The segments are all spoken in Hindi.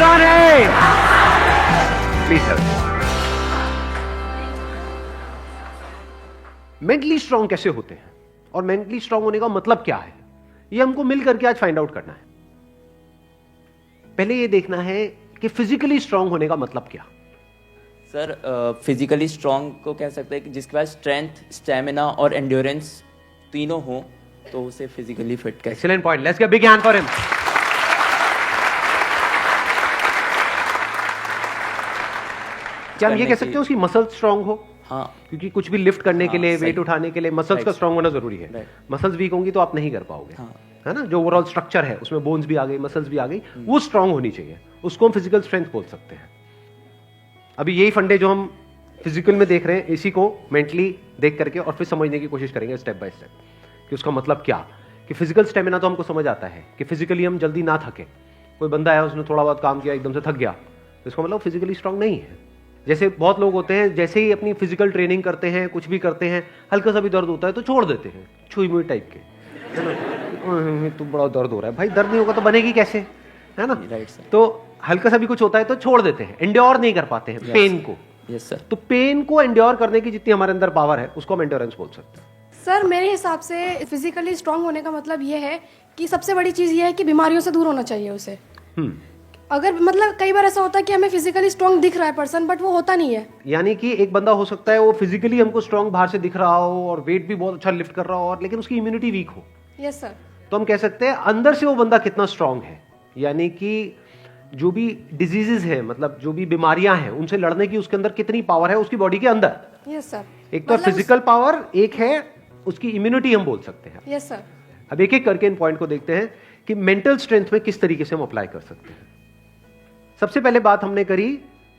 आसान है। Please sir. मेंटली स्ट्रांग कैसे होते हैं और मेंटली स्ट्रांग होने का मतलब क्या है, ये हमको मिल करके आज फाइंड आउट करना है। पहले ये देखना है कि फिजिकली स्ट्रांग होने का मतलब क्या। सर फिजिकली स्ट्रांग को कह सकते हैं कि जिसके पास स्ट्रेंथ, स्टेमिना और एंड्योरेंस तीनों हो तो उसे फिजिकली फिट कह। Excellent point, let's get big hand for him. क्या हम ये कह सकते हैं उसकी मसल स्ट्रांग हो? हाँ, क्योंकि कुछ भी लिफ्ट करने के लिए, सही। वेट उठाने के लिए मसल्स का स्ट्रांग होना जरूरी है। मसल्स वीक होंगी तो आप नहीं कर पाओगे, हाँ। है ना। जो ओवरऑल स्ट्रक्चर है उसमें बोन्स भी आ गई, मसल्स भी आ गई, वो स्ट्रांग होनी चाहिए, उसको हम फिजिकल स्ट्रेंथ बोल सकते हैं। अभी यही फंडे जो हम फिजिकल में देख रहे हैं, इसी को मेंटली देख करके और फिर समझने की कोशिश करेंगे स्टेप बाय स्टेप कि उसका मतलब क्या। कि फिजिकल स्टेमिना तो हमको समझ आता है कि फिजिकली हम जल्दी ना थके। कोई बंदा है उसने थोड़ा बहुत काम किया एकदम से थक गया तो इसका मतलब फिजिकली स्ट्रांग नहीं है। जैसे बहुत लोग होते हैं, जैसे ही अपनी फिजिकल ट्रेनिंग करते हैं, कुछ भी करते हैं, हल्का सा भी दर्द होता है तो छोड़ देते हैं, छुई मुई टाइप के, है ना। तो बड़ा दर्द हो रहा है, भाई दर्द नहीं होगा तो बनेगी कैसे, है ना। Right sir. तो हल्का सा भी कुछ होता है तो छोड़ देते हैं, एंड्योर नहीं कर पाते हैं पेन को। Yes sir. तो पेन को एंड्योर करने की जितनी हमारे अंदर पावर है उसको हम एंड्योरेंस बोल सकते हैं। सर मेरे हिसाब से फिजिकली स्ट्रांग होने का मतलब ये है कि सबसे बड़ी चीज़ ये है कि बीमारियों से दूर होना चाहिए उसे। अगर मतलब कई बार ऐसा होता है कि हमें फिजिकली स्ट्रांग दिख रहा है पर्सन, बट वो होता नहीं है। यानी कि एक बंदा हो सकता है वो फिजिकली हमको स्ट्रांग बाहर से दिख रहा हो और वेट भी बहुत अच्छा लिफ्ट कर रहा हो, और लेकिन उसकी इम्यूनिटी वीक हो। Yes sir. तो हम कह सकते हैं अंदर से वो बंदा कितना स्ट्रांग है। यानी कि जो भी डिजीजेस है, मतलब जो भी बीमारियां हैं, उनसे लड़ने की उसके अंदर कितनी पावर है उसकी बॉडी के अंदर। Yes sir. एक तो फिजिकल पावर, एक है उसकी इम्यूनिटी हम बोल सकते हैं। Yes sir. अब एक एक करके इन पॉइंट को देखते हैं कि मेंटल स्ट्रेंथ में किस तरीके से हम अप्लाई कर सकते हैं। सबसे पहले बात हमने करी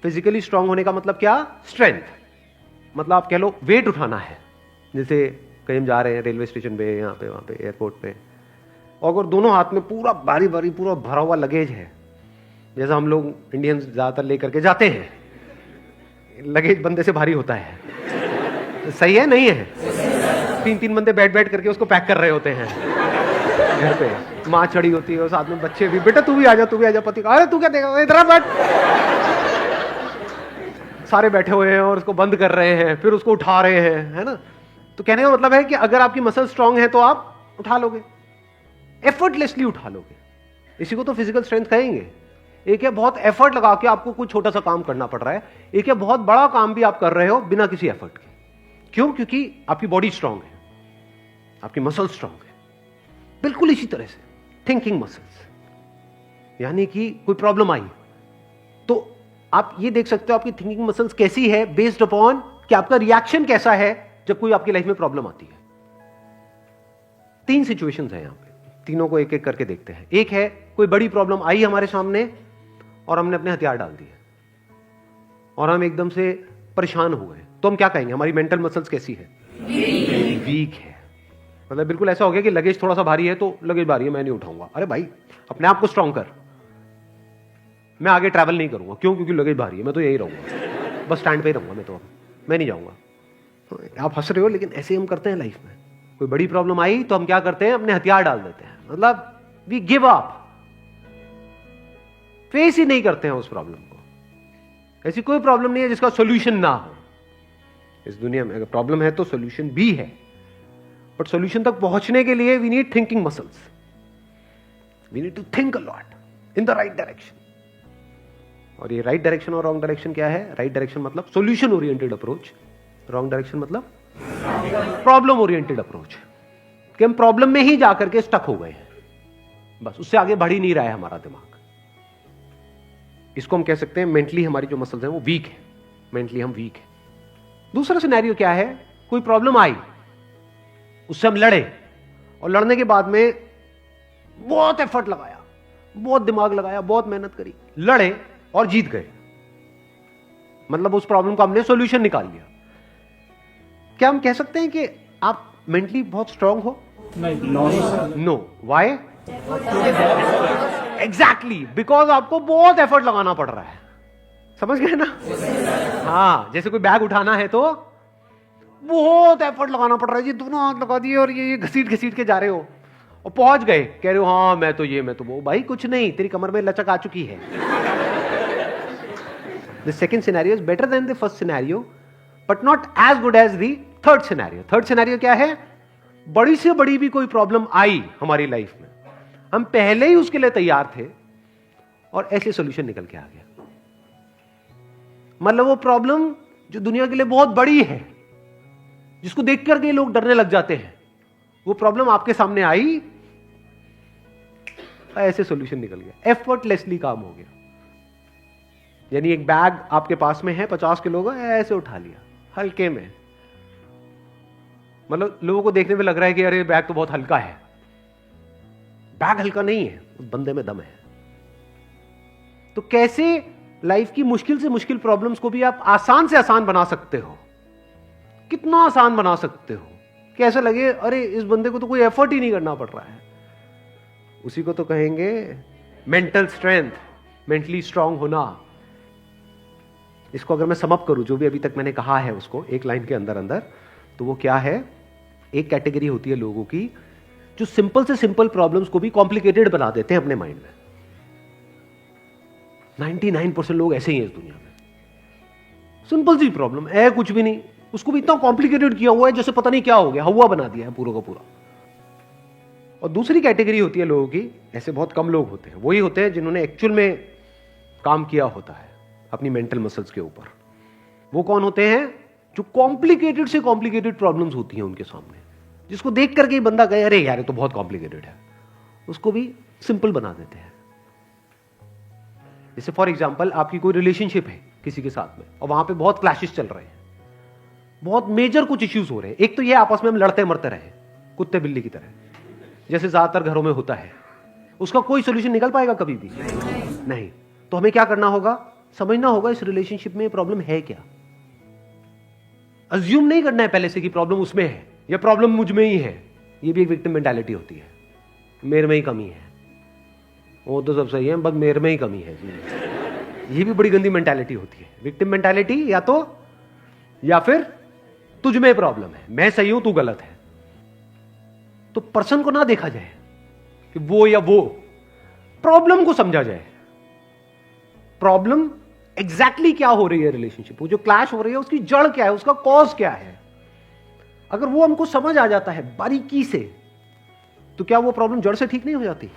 फिजिकली स्ट्रांग होने का मतलब क्या, स्ट्रेंथ। मतलब आप कह लो वेट उठाना है। जैसे कहीं हम जा रहे हैं रेलवे स्टेशन पे, यहाँ पे, वहाँ पे, एयरपोर्ट पे, और अगर दोनों हाथ में पूरा भारी भारी पूरा भरा हुआ लगेज है, जैसा हम लोग इंडियंस ज्यादातर लेकर के जाते हैं, लगेज बंदे से भारी होता है, सही है नहीं है। तीन तीन बंदे बैठ बैठ करके उसको पैक कर रहे होते हैं घर पे, माँ चढ़ी होती है और साथ में बच्चे भी, बेटा तू भी आ जा, तू भी आ जा, पति अरे तू क्या देगा, इधर बैठ। सारे बैठे हुए हैं और उसको बंद कर रहे हैं, फिर उसको उठा रहे हैं, है ना। तो कहने का मतलब है कि अगर आपकी मसल स्ट्रांग है तो आप उठा लोगे, एफर्टलेसली उठा लोगे। इसी को तो फिजिकल स्ट्रेंथ कहेंगे। एक है बहुत एफर्ट लगा के आपको कुछ छोटा सा काम करना पड़ रहा है, एक है बहुत बड़ा काम भी आप कर रहे हो बिना किसी एफर्ट के। क्यों? क्योंकि आपकी बॉडी स्ट्रांग है, आपकी मसल स्ट्रांग है। बिल्कुल इसी तरह से थिंकिंग मसल्स, यानी कि कोई प्रॉब्लम आई तो आप ये देख सकते हो आपकी थिंकिंग मसल्स कैसी है, बेस्ड अपॉन कि आपका रिएक्शन कैसा है जब कोई आपकी लाइफ में प्रॉब्लम आती है। तीन सिचुएशंस हैं यहां पे, तीनों को एक एक करके देखते हैं। एक है कोई बड़ी प्रॉब्लम आई हमारे सामने और हमने अपने हथियार डाल दिए और हम एकदम से परेशान हो गए, तो हम क्या कहेंगे, हमारी मेंटल मसल्स कैसी है, वीक है। मतलब बिल्कुल ऐसा हो गया कि लगेज थोड़ा सा भारी है तो लगेज भारी है, मैं नहीं उठाऊंगा। अरे भाई अपने आप को स्ट्रांग कर, मैं आगे ट्रैवल नहीं करूंगा। क्यों? क्योंकि लगेज भारी है, मैं तो यही रहूंगा, बस स्टैंड पे ही रहूंगा, मैं नहीं जाऊंगा। तो आप हंस रहे हो लेकिन ऐसे हम करते हैं लाइफ में। कोई बड़ी प्रॉब्लम आई तो हम क्या करते हैं, अपने हथियार डाल देते हैं, मतलब वी गिव अप, फेस ही नहीं करते हैं उस प्रॉब्लम को। ऐसी कोई प्रॉब्लम नहीं है जिसका सोल्यूशन ना हो इस दुनिया में। अगर प्रॉब्लम है तो सोल्यूशन भी है, बट सोल्यूशन तक पहुंचने के लिए we need thinking muscles, we need to think a lot in the right direction. और ये राइट डायरेक्शन और रॉन्ग डायरेक्शन क्या है? राइट डायरेक्शन मतलब solution oriented approach, wrong direction मतलब प्रॉब्लम ओरिएंटेड अप्रोच, कि हम प्रॉब्लम में ही जाकर के स्टक हो गए हैं, बस उससे आगे बढ़ ही नहीं रहा है हमारा दिमाग। इसको हम कह सकते हैं मेंटली हमारी जो मसल्स हैं वो वीक है, मेंटली हम वीक है। दूसरा सिनेरियो क्या है, कोई प्रॉब्लम आई, उससे हम लड़े और लड़ने के बाद में बहुत एफर्ट लगाया, बहुत दिमाग लगाया, बहुत मेहनत करी, लड़े और जीत गए, मतलब उस प्रॉब्लम का हमने सॉल्यूशन निकाल लिया। क्या हम कह सकते हैं कि आप मेंटली बहुत स्ट्रांग हो? नो। व्हाई? एग्जैक्टली बिकॉज आपको बहुत एफर्ट लगाना पड़ रहा है। समझ गए ना? हाँ, जैसे कोई बैग उठाना है तो बहुत एफर्ट लगाना पड़ रहा है जी, दोनों हाथ लगा दिए और ये घसीट घसीट के जा रहे हो और पहुंच गए, कह रहे हो हाँ मैं तो ये, मैं तो वो। भाई कुछ नहीं, तेरी कमर में लचक आ चुकी है, the second scenario is better than the first scenario but not as good as the third scenario. Third scenario क्या है? बड़ी से बड़ी भी कोई प्रॉब्लम आई हमारी लाइफ में, हम पहले ही उसके लिए तैयार थे और ऐसे सॉल्यूशन निकल के आ गया. मतलब वो प्रॉब्लम जो दुनिया के लिए बहुत बड़ी है, जिसको देख करके लोग डरने लग जाते हैं, वो प्रॉब्लम आपके सामने आई, ऐसे सॉल्यूशन निकल गया, एफर्टलेसली काम हो गया. यानी एक बैग आपके पास में है 50 किलो का, ऐसे उठा लिया हल्के में. मतलब लोगों को देखने में लग रहा है कि अरे बैग तो बहुत हल्का है. बैग हल्का नहीं है, उस बंदे में दम है. तो कैसे लाइफ की मुश्किल से मुश्किल प्रॉब्लम्स को भी आप आसान से आसान बना सकते हो? कितना आसान बना सकते हो कि ऐसा लगे अरे इस बंदे को तो कोई एफर्ट ही नहीं करना पड़ रहा है. उसी को तो कहेंगे मेंटल स्ट्रेंथ, मेंटली स्ट्रांग होना. इसको अगर मैं समअप करूं, जो भी अभी तक मैंने कहा है उसको एक लाइन के अंदर अंदर, तो वो क्या है? एक कैटेगरी होती है लोगों की जो सिंपल से सिंपल प्रॉब्लम्स को भी कॉम्प्लिकेटेड बना देते हैं अपने माइंड में. 99% लोग ऐसे ही हैं इस दुनिया में. सिंपल सी प्रॉब्लम है, कुछ भी नहीं, उसको भी इतना कॉम्प्लिकेटेड किया हुआ है जैसे पता नहीं क्या हो गया, हवा बना दिया है पूरा का पूरा. और दूसरी कैटेगरी होती है लोगों की, ऐसे बहुत कम लोग होते हैं, वही होते हैं जिन्होंने एक्चुअल में काम किया होता है अपनी मेंटल मसल्स के ऊपर. वो कौन होते हैं? जो कॉम्प्लिकेटेड से कॉम्प्लिकेटेड प्रॉब्लम्स होती हैं उनके सामने, जिसको देख करके ही बंदा कहे अरे यार ये तो बहुत कॉम्प्लिकेटेड है, उसको भी सिंपल बना देते हैं. जैसे फॉर एग्जांपल आपकी कोई रिलेशनशिप है किसी के साथ में और वहां पे बहुत क्लैशेस चल रहे हैं, बहुत मेजर कुछ इश्यूज हो रहे हैं. एक तो ये आपस में हम लड़ते मरते रहे कुत्ते बिल्ली की तरह, जैसे ज्यादातर घरों में होता है. उसका कोई सोल्यूशन निकल पाएगा कभी भी नहीं. तो हमें क्या करना होगा? समझना होगा इस रिलेशनशिप में प्रॉब्लम है क्या. अज्यूम नहीं करना है पहले से कि प्रॉब्लम उसमें है या प्रॉब्लम मुझ में ही है. ये भी एक विक्टिम मेंटालिटी होती है, मेरे में ही कमी है, वो तो सब सही है बस मेरे में ही कमी है. ये भी बड़ी गंदी मेंटालिटी होती है. विक्टिम मेंटालिटी या फिर तुझ में प्रॉब्लम है, मैं सही हूं तू गलत है. तो पर्सन को ना देखा जाए कि वो या वो, प्रॉब्लम को समझा जाए. प्रॉब्लम एग्जैक्टली क्या हो रही है रिलेशनशिप, वो जो क्लैश हो रही है उसकी जड़ क्या है, उसका कॉज क्या है. अगर वो हमको समझ आ जाता है बारीकी से, तो क्या वो प्रॉब्लम जड़ से ठीक नहीं हो जाती?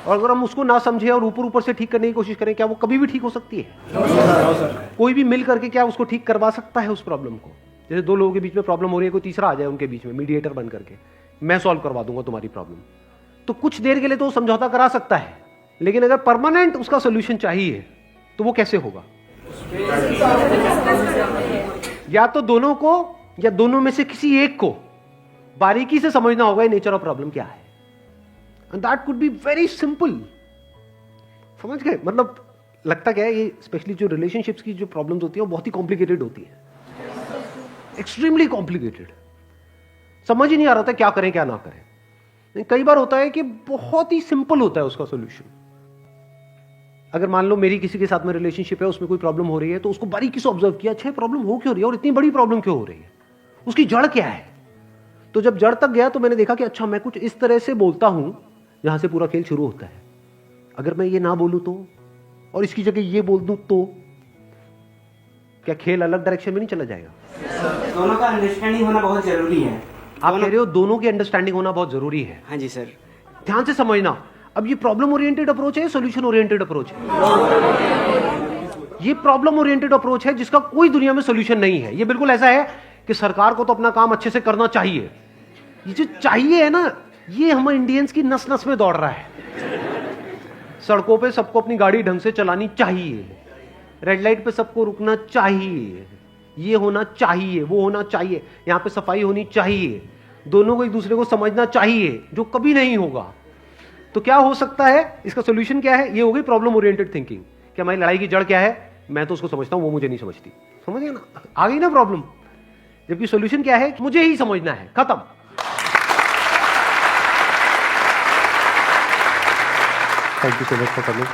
और अगर हम उसको ना समझे और ऊपर ऊपर से ठीक करने की कोशिश करें, क्या वो कभी भी ठीक हो सकती है? कोई भी मिल करके क्या उसको ठीक करवा सकता है उस प्रॉब्लम को? जैसे दो लोगों के बीच में प्रॉब्लम हो रही है, कोई तीसरा आ जाए उनके बीच में मीडिएटर बन करके, मैं सॉल्व करवा दूंगा तुम्हारी प्रॉब्लम, तो कुछ देर के लिए तो वो समझौता करा सकता है. लेकिन अगर परमानेंट उसका सोल्यूशन चाहिए तो वो कैसे होगा? या तो दोनों को या दोनों में से किसी एक को बारीकी से समझना होगा ये नेचर ऑफ प्रॉब्लम क्या है. And that could be very simple. समझ गए? मतलब लगता क्या है, ये स्पेशली जो रिलेशनशिप्स की जो प्रॉब्लम्स होती है वो बहुत ही कॉम्प्लिकेटेड होती है, एक्सट्रीमली कॉम्प्लिकेटेड. समझ ही नहीं आ रहा था क्या करें क्या ना करें. कई बार होता है कि बहुत ही सिंपल होता है उसका सोल्यूशन. अगर मान लो मेरी किसी के साथ में रिलेशनशिप है, उसमें कोई प्रॉब्लम हो रही है, तो उसको बारीकी से ऑब्जर्व किया, अच्छा प्रॉब्लम हो क्यों रही है और इतनी बड़ी प्रॉब्लम क्यों हो रही है, उसकी जड़ क्या है. तो जब जड़ तक गया तो मैंने देखा कि अच्छा मैं कुछ इस तरह से बोलता हूं जहां से पूरा खेल शुरू होता है. अगर मैं ये ना बोलूं तो, और इसकी जगह ये बोल दूं तो, क्या खेल अलग डायरेक्शन में नहीं चला जाएगा? दोनों का अंडरस्टैंडिंग होना बहुत जरूरी है. आप कह रहे हो दोनों की अंडरस्टैंडिंग होना बहुत जरूरी है. हाँ जी सर. ध्यान से समझना, अब ये प्रॉब्लम ओरिएंटेड अप्रोच है, सॉल्यूशन ओरिएंटेड अप्रोच है? ये प्रॉब्लम ओरिएंटेड अप्रोच है जिसका कोई दुनिया में सॉल्यूशन नहीं है. ये बिल्कुल ऐसा है कि सरकार को तो अपना काम अच्छे से करना चाहिए. ये जो चाहिए है ना, ये हम इंडियंस की नस नस में दौड़ रहा है. सड़कों पे सबको अपनी गाड़ी ढंग से चलानी चाहिए, रेड लाइट पे सबको रुकना चाहिए, ये होना चाहिए, वो होना चाहिए, यहां पे सफाई होनी चाहिए, दोनों को एक दूसरे को समझना चाहिए, जो कभी नहीं होगा. तो क्या हो सकता है, इसका सोल्यूशन क्या है? ये हो गई प्रॉब्लम ओरिएंटेड थिंकिंग कि हमारी लड़ाई की जड़ क्या है, मैं तो उसको समझता हूं, वो मुझे नहीं समझती. समझ गए ना? आ गई ना प्रॉब्लम. जबकि सोल्यूशन क्या है? मुझे ही समझना है, खत्म. Thank you so much for coming.